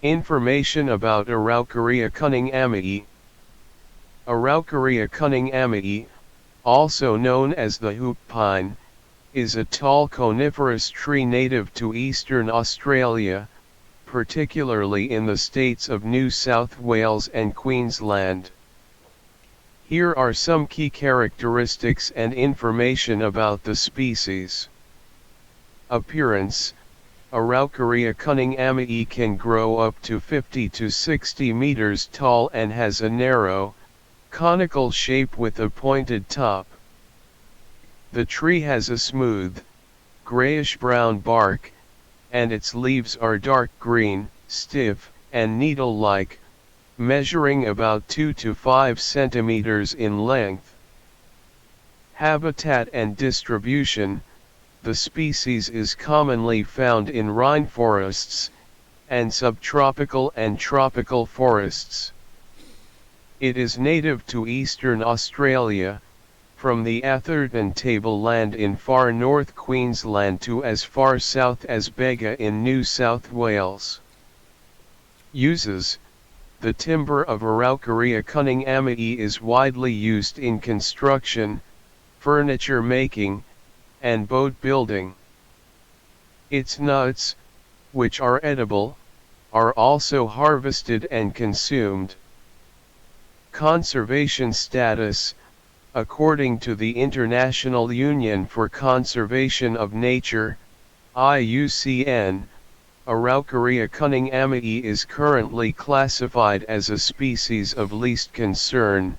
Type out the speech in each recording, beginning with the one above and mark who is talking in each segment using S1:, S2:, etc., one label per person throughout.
S1: Information about Araucaria cunninghamii. Araucaria cunninghamii, also known as the hoop pine, is a tall coniferous tree native to eastern Australia, particularly in the states of New South Wales and Queensland. Here are some key characteristics and information about the species. Appearance: Araucaria cunninghamii can grow up to 50 to 60 meters tall and has a narrow, conical shape with a pointed top. The tree has a smooth, grayish-brown bark, and its leaves are dark green, stiff, and needle-like, measuring about 2 to 5 centimeters in length. Habitat and distribution: the species is commonly found in rainforests, and subtropical and tropical forests. It is native to eastern Australia, from the Atherton tableland in far north Queensland to as far south as Bega in New South Wales. Uses: the timber of Araucaria cunninghamii is widely used in construction, furniture making, and boat building. Its nuts, which are edible, are also harvested and consumed. Conservation status: according to the International Union for Conservation of Nature, IUCN, Araucaria cunninghamii is currently classified as a species of least concern,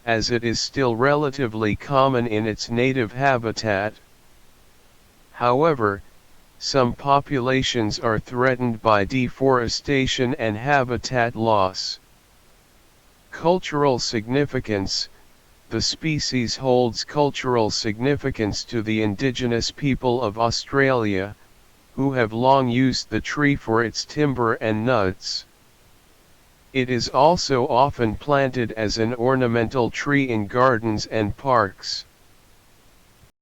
S1: as it is still relatively common in its native habitat. However, some populations are threatened by deforestation and habitat loss. Cultural significance: the species holds cultural significance to the indigenous people of Australia, who have long used the tree for its timber and nuts. It is also often planted as an ornamental tree in gardens and parks.